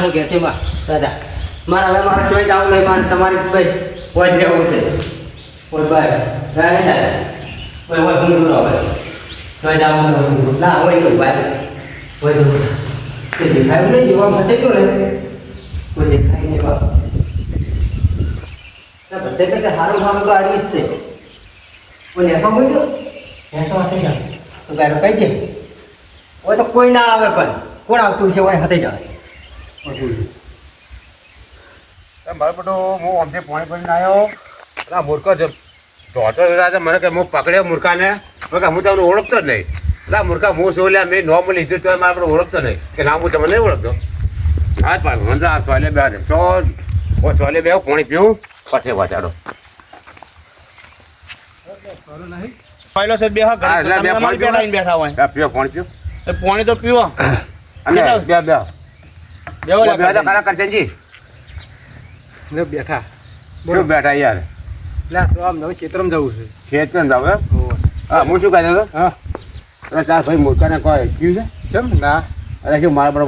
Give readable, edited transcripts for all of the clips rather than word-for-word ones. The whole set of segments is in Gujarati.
છો કે તેમાં દાદા મારા હવે મારે જોઈ જવું નહીં મારે તમારી બસ કોઈ જ રહેવું છે કોઈ ભાઈ રહે ને કોઈ હોય ઊંધું રહે જોઈ જવું ઊંધું ના હોય એવું ભાઈ કોઈ તો તે દેખાયું નહીં જોવા માટે ગયો ને કોઈ દેખાય નહીં બાપ બધે કરતા સારું સારું તો આવી જ છે કોઈ નેસો મૂક્યો નેસો હાથે જાય તો ગારો કઈ છે હોય તો કોઈ ના આવે પણ કોણ આવતું છે હોય હાથે જાય મારો બેટો હું આમથી પાણી ભરીને આવ્યો આ મૂર્ખો દોડતો હતા મને કે હું પકડ્યો મૂર્ખાને કે હું તમને ઓળખતો જ નહીં ના મૂર્ખા હું શું લ્યા મેં નોમ લીધું તો મારે આપણે ઓળખતો નહીં કે ના હું તમને નહીં ઓળખતો હા જ પાડું મને આ સોલે બે તો સોલે બે પાણી પીવું પછી વાચાડો પહેલો છે બે હા બેઠા હોય પીવો પાણી પીવો પાણી તો પીવો અને બે ખરા કરચનજી બેઠા શું બેઠા યાર લા તો આમ નવું ક્ષેત્રમાં જવું છે ખેતર જાવ એમ હા હું શું કહેતો હતો હા તાર ભાઈ મૂર્ખાને કોઈ થયું છે ચમ ના અરે શું મારા પર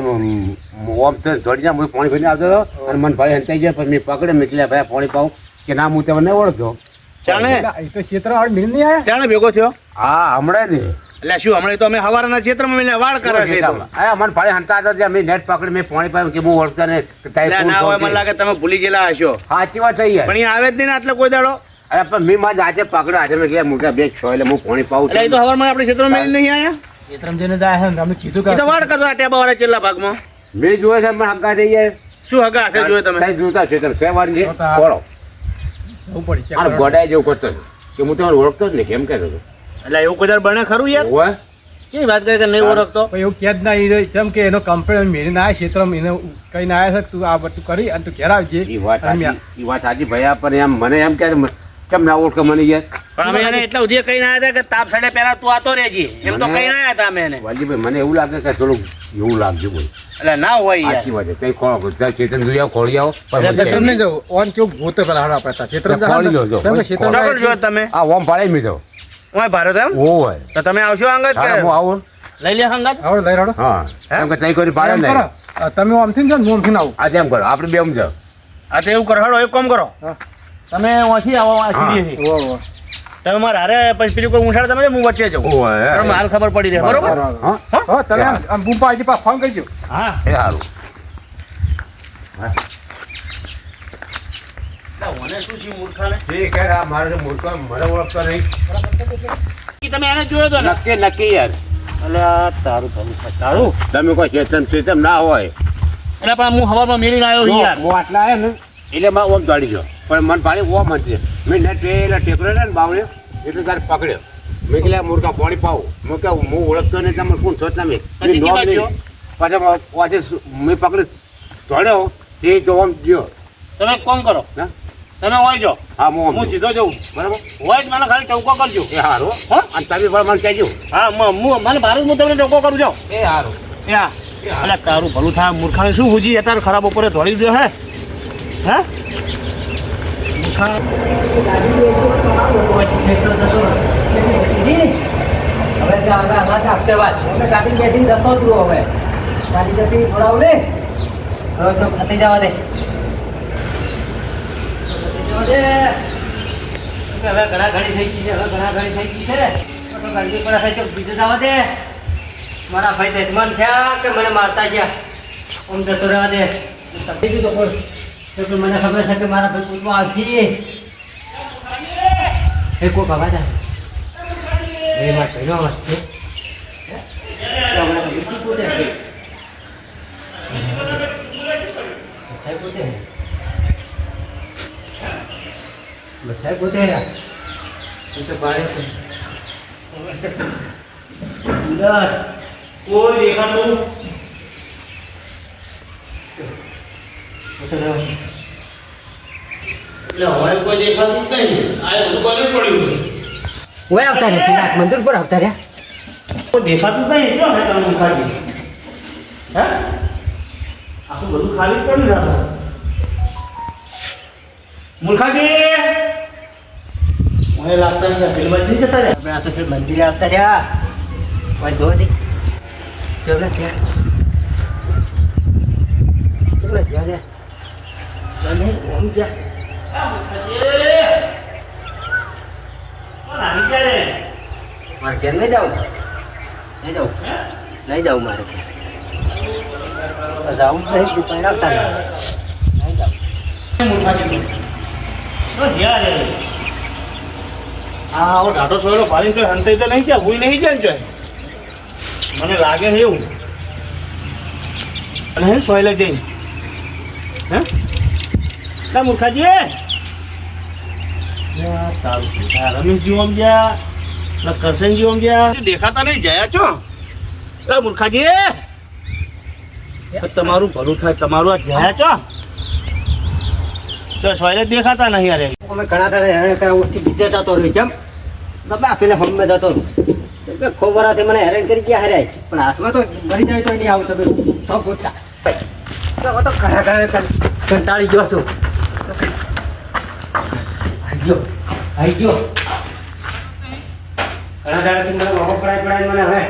ઓમ તો જોડી જા હું પાણી ભરીને આવતો હતો અને મને ભાઈ હંતાઈ ગયા પછી મેં પકડે મેં ભાઈ પાણી પાઉં કે ના હું તમને ઓળખતો ચાણે એ તો ક્ષેત્ર વાળ મિલ નહીં આવ્યા ચાણે ભેગો થયો હા હમણાં જ એટલે શું હમણાં તો અમે હવારના ક્ષેત્રમાં મેં વાળ કરે છે તો અરે મને ભાઈ હંતા હતા મેં નેટ પકડી મેં પાણી પાયું કે હું ઓળખતા ને ના હોય મને લાગે તમે ભૂલી ગયેલા હશો સાચી વાત થઈ યાર પણ એ આવે જ નહીં ને આટલો કોઈ દાડો અરે પણ મેં મારે આજે પકડ્યો આજે મેં ગયા મોટા બે છો એટલે હું પાણી પાઉં એટલે એ તો હવારમાં આપણે ક્ષેત્રમાં મેં નહીં આવ્યા ક્ષેત્રમાં જઈને દાય અમે કીધું એ તો વાળ કરતા ટેબા વાળા છેલ્લા ભાગમાં મેં જોયે છે પણ હંકા થઈ જાય શું હગા હાથે જોયે તમે જોતા છે તમે સે વાર છે બોલો આ ગોડાય જેવું કરતો કે હું તમને ઓળખતો જ નહીં કેમ કહેતો હતો એટલે એવું કોઈ દાડો બને ખરું યાર હોય કેવી વાત કરે કે નહીં ઓળખતો એવું કે જ ના જેમ કે એનો કમ્પ્લેન મેળીને આ ક્ષેત્રમાં એને કહીને આવ્યા છે તું આ બધું કરી અને તું ઘેર આવજે એ વાત સાચી ભૈયા પણ એમ મને એમ કે કેમ ના ઓળખે મને યાર પણ અમે એને એટલા સુધી કહીને આવ્યા હતા કે તાપ સડે પહેલા તું આતો રહેજી એમ તો કહીને આવ્યા હતા અમે એને વાલજીભાઈ મને એવું લાગે કે થોડું એવું લાગશે બોલ એટલે ના હોય યાર સાચી વાત છે કઈ ખોળો ચેતન જોઈ આવો ખોળી આવો ક્ષેત્ર નહીં જવું ઓન કેવું ભૂત પેલા હારા પડતા ક્ષેત્ર ખોળી લો જો ચોકડ જો તમે આ ઓમ પાડી મી જાવ ઓય ભારત એમ ઓય તો તમે આવશો અંગત કે હું આવું લઈ લે અંગત આવો લઈ રાડો હા એમ કે તઈ કોઈ પાડે નહીં તમે આમથી જાઓ હું આમથી આવું આજે એમ કરો આપણે બે જાવ આ તો એવું કરો હડો એક કામ કરો તમે અહીંથી આવો આ સીડીએથી ઓહો તમે મારા હારે પછી પેલું કોઈ ઊંસાડ તમે હું વચ્ચે જાઉં ઓય તમને હાલ ખબર પડી રહે બરોબર હા તમે આમ બૂમપા આજી પા ફોન કરજો હા એ સારું મને શું છે મૂર્ખાને ઠીક હે આ મારે મૂર્ખો મને ઓળખતો નહીં તમે એને જોયો તો ને નક્કી નક્કી યાર એટલે તારું તારું તમે કોઈ ચેતન ના હોય એટલે પણ હું હવામાં મેળીને આવ્યો યાર હું આટલા આવ્યા ને એટલે માં ઓમ દોડી ગયો પણ મને પાણી ઓમ હતી મેં નેટ પેલા ટેકરો ને બાવળ્યો એટલે તારે પકડ્યો મેં કે મૂર્ખા પાણી પાવું મેં કે હું ઓળખતો નહીં તમે કોણ છો તમે પછી મેં પકડી દોડ્યો તે જો આમ ગયો તમે એક કામ કરો હા તમે હોય જો હા હું સીધો જઉં બરાબર હોય જ મને ખાલી ટોકો કરજો એ સારું હા અને તમે પણ મને કહેજો હા મને ભારત હું તમને ટોકો કરું જાઉં એ સારું યા એટલે તારું ભલું થાય મૂર્ખાને શું હુજી અત્યારે ખરાબ બપોરે ધોળી દો હે હે ખાતી જવા દે હવે ઘણા ઘણી થઈ ગઈ છે હવે ઘણા ઘણી થઈ ગઈ છે તો ગરમી પડે છે તો બીજું જવા દે મારા ભાઈ દશમન થયા કે મને મારતા ગયા આમ જતો રહેવા દે સમજી દીધું કોઈ તો મને ખબર છે કે મારા ભાઈ કોઈમાં આવશે એ કોઈ ભગા જાય એ મારે કહેવા વાત છે બધાય પોતે તો બાળે કોઈ દેખાતું એટલે હવે કોઈ દેખાતું જ નહીં આ બધું કોને પડ્યું છે ઓય આવતા રહે શ્રીનાથ મંદિર પર આવતા રહ્યા કોઈ દેખાતું જ નહીં જો હે તમે મૂર્ખાજી હે આખું બધું ખાલી પડ્યું રાખો મૂર્ખાજી મને લાગતા નહીં ફિલ્મ જ નહીં જતા રહ્યા આપણે આ તો શ્રી મંદિરે આવતા રહ્યા પણ જો દે કેવડા થયા ગયા ને તમે ઓમ ગયા મારે ઘેર નહીં જાઉં નહીં જાઉં મારે ઘેર જાઉં જ નહીં દુકાન આવતા નહીં જાઉં હા આવો ઢાટો સોયલો પાડીને તો હંતાઈ તો નહીં જાય ભૂઈ નહીં જાય ને જોય મને લાગે છે એવું અને હે સોયલે જઈને હે ના મૂર્ખાજી રમેશજી ઓમ ગયા કરશનજી ઓમ ગયા દેખાતા નહીં જયા છો મૂર્ખાજી તમારું ભલું થાય તમારું આ જયા છો તો સોયલે દેખાતા નહીં યાર અમે ઘણા તારે હેરાન કર્યા ઓછી બીજે જતો રહ્યો કેમ બાપા પેલે હમે જતો રહ્યો ખોબરાથી મને હેરાન કરી ગયા હરાય પણ હાથમાં તો મરી જાય તો નહીં આવું તમે તો ગોતા તો ઘણા ઘણા કંટાળી ગયો છું આવી ગયો ઘણા દાડાથી મને મોકો પડાય મને હવે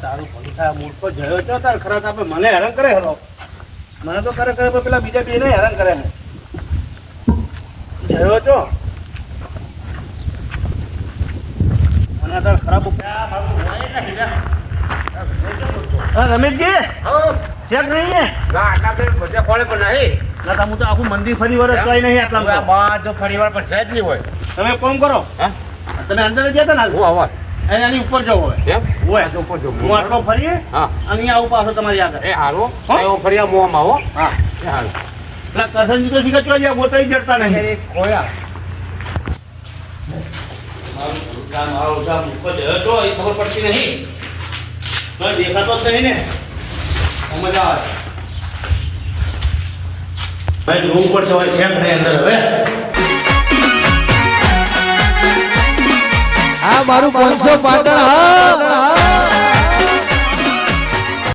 તારું ભલું થાય મૂર્ખો જયો છો તાર ખરા આપે મને હેરાન કરે હેરો મને તો કરે પણ પેલા બીજા બે ને હેરાન કરે જયો છો મને તાર ખરાબ રમેશજી ચેક નહીં હે બધા ખોળે પણ નહીં ના હું તો આખું મંદિર ફરી વાર કઈ નહીં આટલા બાર જો ફરી વાર પણ છે જ નહીં હોય તમે કોમ કરો હા તમે અંદર જ જતા ને હું આવા એની ઉપર જવો હોય એમ હોય ઉપર જો હું આટલો ફરીએ હા અને અહીંયા આવું પાછો તમારી આગળ એ હારો હું ફરી આ મોમાં આવો હા એ હારો પેલા કરશનજી તો શીખર ચો ગયા ગોતાઈ જડતા નહીં ખોયા ખબર પડતી નહીં દેખાતો જ નહીં ને મજા આવે ભાઈ જોવું પડશે હવે છે નહીં અંદર હવે આ મારું 500 પાટણ હા